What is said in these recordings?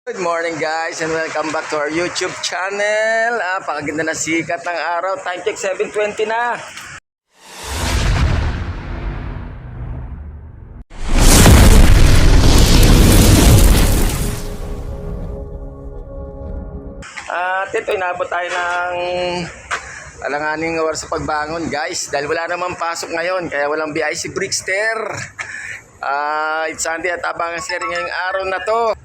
Good morning guys and welcome back to our YouTube channel. Pakaganda na sikat ng araw. Time check 7:20 na. At ito, inabot tayo ng alanganing oras sa pagbangon guys. Dahil wala namang pasok ngayon, kaya walang biyahe si Brickster. It's Sunday at abangan siya rin ngayong araw na to.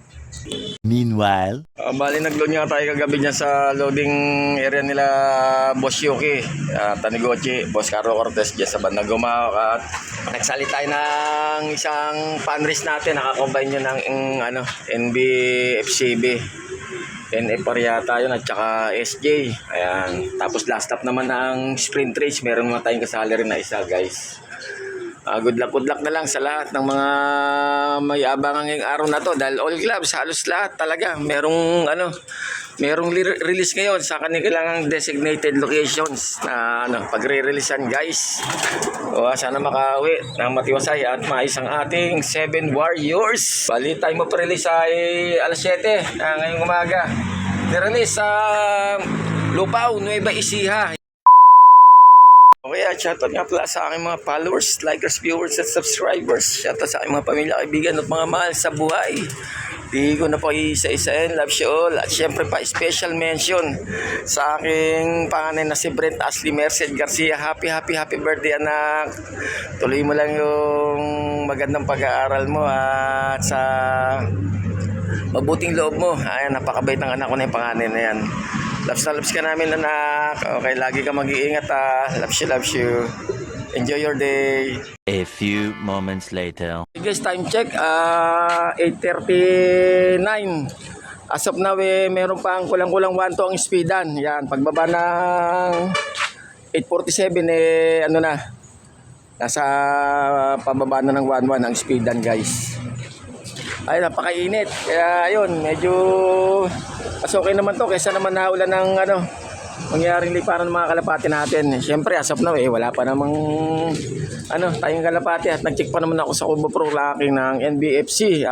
Meanwhile, Bali nag-load nga tayo kagabi niya sa loading area nila Boss Yuki, Taniguchi, Boss Carlo Cortez dyan sa bandang Gumao. At nagsali tayo ng isang panris natin, nakakombine yun ng NBFCB, NF yata yun, at saka SJ. Ayan. Tapos last stop naman ng sprint race, meron naman tayong kasali rin na isa guys. Good luck na lang sa lahat ng mga may abangan ngayong araw na to, dahil all clubs halos lahat talaga merong release ngayon sa kanilang designated locations na pagre-releasean guys. Sana makauwi ng matiwasay at maayos ang ating 7 Warriors. Bali time of release ay alas 7 ngayong umaga. Nirelease sa Lupao, Nueva Ecija. Okay, shoutout nga pala sa aking mga followers, likers, viewers at subscribers. Shoutout sa aking mga pamilya, kaibigan at mga mahal sa buhay. Di ko na po isa-isain, love you all. At syempre pa, special mention sa aking panganay na si Brent Ashley Merced Garcia. Happy birthday anak. Tuloy mo lang yung magandang pag-aaral mo at sa mabuting loob mo. Ayan, napakabait ng anak ko na yung panganay na yan. Loves ka namin anak. Okay, lagi ka mag-iingat Loves you. Enjoy your day. a few moments later. Okay guys, time check 8:39. As of now meron pang kulang-kulang 1-2 ang speedan. Yan, pagbaba ng 8:47 nasa pababa na ng 1-1 ang speedan guys. Ay, napakainit. Kaya ayun, medyo mas okay naman to kaysa naman naulan ng mangyaring liparan ng mga kalapati natin. Siyempre, as of now wala pa namang tayong kalapati at nag-check pa naman ako sa Kubo Pro Locking ng NBFC.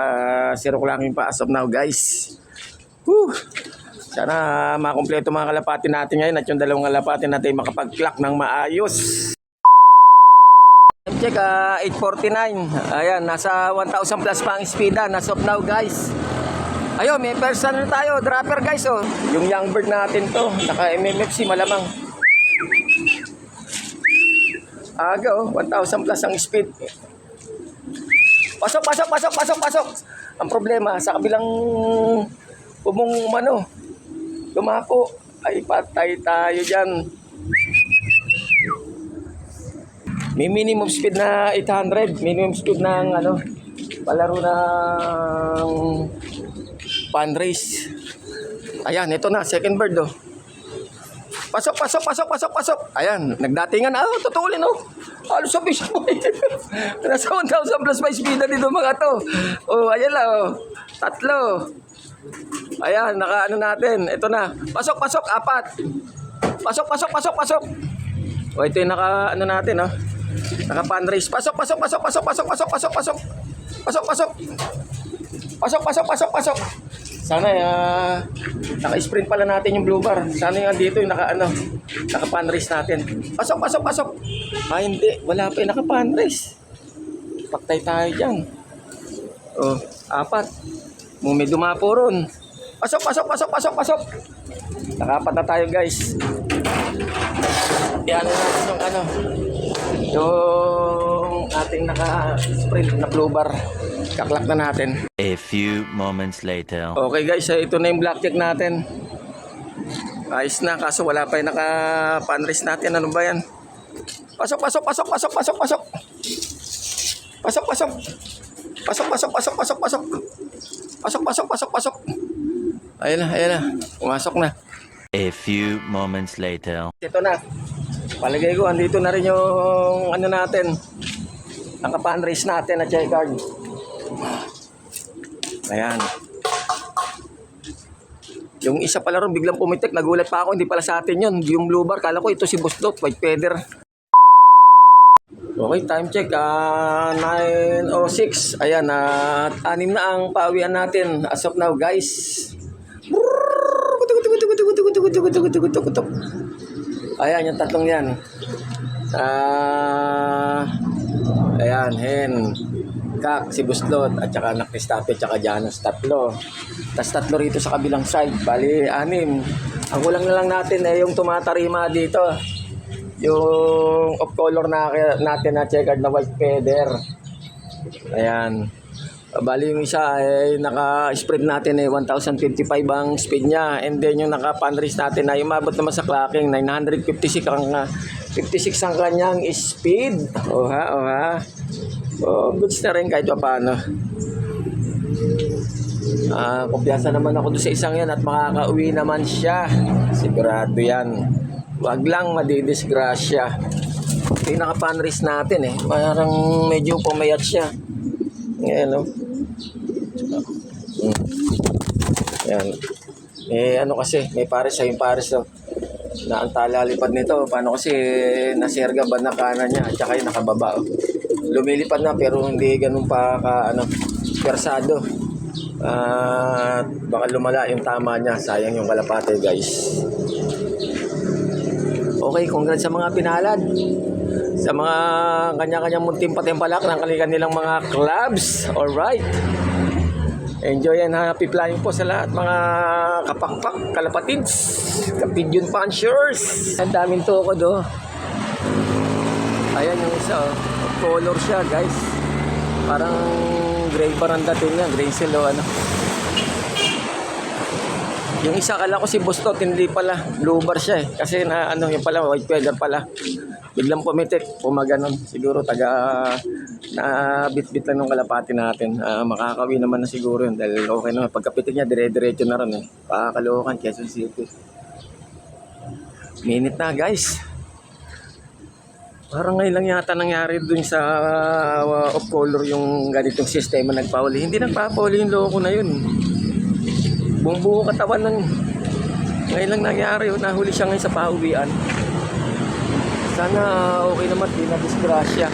Zero clocking pa as of now guys. Whew. Sana makumpleto mga kalapati natin ngayon at yung dalawang kalapati natin makapag-clock ng maayos. Check 8:49. Ayan, nasa 1,000 plus pa ang speeda as of now guys. Ayun, may person na tayo, dropper guys Yung young bird natin to, naka MMFC malamang. Aga 1,000 plus ang speed. Pasok. Ang problema sa kabilang bubong lumako. Ay patay tayo diyan. May minimum speed na 800, minimum speed ng palaro ng pan race. Ayan, ito na, second bird Pasok. Ayan, nagdatingan tutulin Halos sa fish boy. Nasa 1,000 plus pa speed na dito mga to. Ayan lang tatlo. Ayan, naka natin. Ito na. Pasok, 4. Pasok. Ito yung naka natin naka pan race. Pasok. Sana naka-sprint pala natin yung blue bar. Sana yung dito yung naka pan race natin. Pasok. Hindi, wala pa yung naka pan race. Paktay tayo diyan. 4. May dumapo ron. Pasok. Naka-4 na tayo guys. Yan yung ating naka-sprint na blue bar. Kaklak na natin. A few moments later. Okay guys, ito na yung blackjack natin. Ayos na, kaso wala pa yung naka-panrace natin. Ano ba yan? Pasok. Ayan na. Pumasok na. A few moments later. Ito na. Palagay ko, andito na rin yung natin. Naka-panrace natin na check card. Ayan. Yung isa pala ron biglang pumitik, nagulat pa ako, hindi pala sa atin yun. Yung blue bar, kala ko ito si Boss Dot, white feather. Okay, time check. 9:06. Ayan, at 6 na ang pawian natin as of now, guys. Ayan, yung tatlong yan. Ayan, hen. Kak, si Buslot, at saka anak ni Stapi, at saka Janus, tatlo. Tapos tatlo rito sa kabilang side. Bali, 6. Ang kulang na lang natin ay yung tumatarima dito. Yung off color natin na checkered na white feather. Ayan. Bali yung isa ay naka-spread natin ay 1,055 ang speed niya. And then yung naka-panrace natin ay umabot naman sa clocking 956 ang kanyang speed. Oha. So, goods na rin kahit pa paano. Kumpiyansa naman ako doon sa isang yan at makakauwi naman siya. Sigurado yan. Wag lang madidisgrasya. Ito yung naka-panrace natin eh. Parang medyo pumayat siya. Ayan o. Ayan. Ano kasi, may pares sa yung pares o. Na ang talalipad nito. Paano kasi naserga ba na kanan niya at saka yung nakababa o. Lumilipad na pero hindi ganun pa persado. Baka lumala yung tama niya. Sayang yung kalapate guys. Okay, congrats sa mga pinalad. Sa mga kanya-kanyang munting patimpalak ng kanilang mga clubs. Alright. Enjoy and happy flying po sa lahat mga kapakpak, kalapatids, kapidyon punchers. Ang daming tukod oh. Ayan yung isa oh. Color siya guys. Parang gray baranda din yan. Gray silo ano. Yung isa kala ko si Bustot, hindi pala. Blue bar siya eh. Kasi na ano, yung pala, white feather pala. Biglang pumitik, pumaganon. Siguro na bit-bit lang ng kalapati natin. Makakawi naman na siguro yun. Dahil okay naman. Pagkapitik niya, dire-diretso na rin eh. Pakakalokan, Quezon City. Minute na guys. Parang ngayon lang yata nangyari dun sa off color yung ganitong sistema nagpahuli. Hindi nagpapahuli yung loko na yun. Buong buo katawan ng ngayon lang nangyari, nahuli siya ngayon sa pauwian. Sana okay naman, di na disgrasya.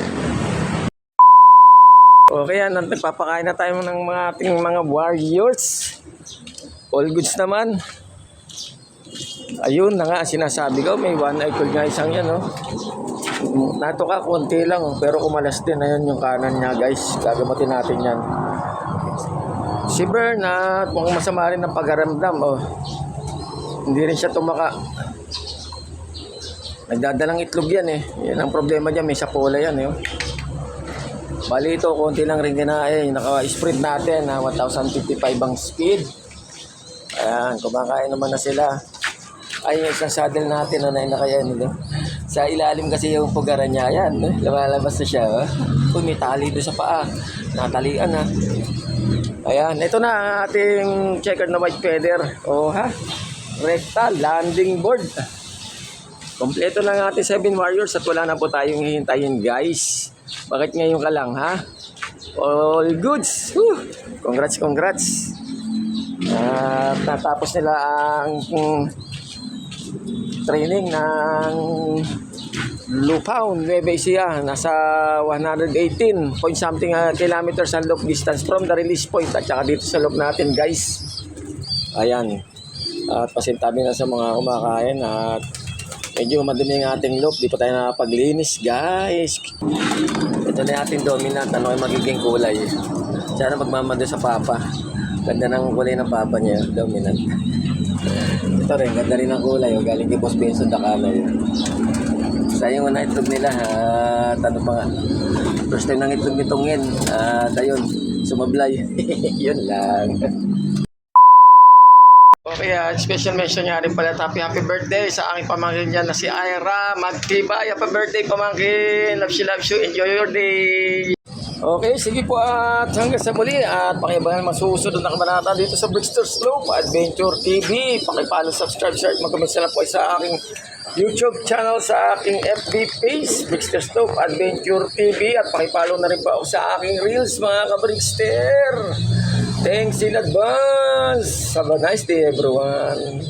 Okay yan, nagpapakain na tayo ng mga ating mga warriors. All goods naman. Ayun na nga, sinasabi ko, may one eye nga isang yan, oh. Nato ka, konti lang, pero kumalas din. Ayun yung kanan niya, guys. Gagamatin natin yan. Si Bernard, mukhang masama rin ng pagkaramdam, oh. Hindi rin siya tumaka. Nagdadalang itlog yan, eh. Yan ang problema dyan, may sapola yan, eh. Bali ito, konti lang rin kinain. Naka-spread natin, 1,055 ang speed. Ayan, kumakain naman na sila. Ay, yung isang saddle natin, nakayan nila. Sa ilalim kasi yung pugaran niya, yan. Lumalabas na siya, oh. Pumitali doon sa paa. Natalian, ha. Ayan, ito na ang ating checkered na white feather. Oh, ha? Recta landing board. Kompleto na ang ating 7 warriors at wala na po tayong hihintayin, guys. Bakit ngayon ka lang, ha? All goods. Whew. Congrats. At natapos nila ang training ng Lupaw, Nueva Ecija. Nasa 118 point something kilometers ang loop distance from the release point at saka dito sa loop natin, guys. Ayan. At pasintabi na sa mga kumakain at medyo madumi ang ating loop. Di pa tayo nakapaglinis, guys. Ito na yung ating dominant. Ano ay magiging kulay? Sana magmamado sa papa. Ganda ng kulay ng papa niya, dominant. Ito rin, ganda rin ang kulay. Galing kay Boss Benson Dakaloy. Sayang na itlog nila. At ano pa nga. First time nang itlog nitong yan. At ayun, sumablay. Yun lang. Okay, special mention nga rin pala. Happy birthday sa aking pamangkin dyan na si Ira Magtibay. Happy birthday, pamangkin. Love you. Enjoy your day. Okay, sige po at hanggang sa muli at pakiabangan masusunod na kabanata dito sa Brickster Slope Adventure TV. Pakipalo, subscribe, share at mag-comment na po sa aking YouTube channel, sa aking FB page, Brickster Slope Adventure TV, at pakipalo na rin po ako sa aking Reels, mga ka-Brickster. Thanks in advance. Have a nice day, everyone.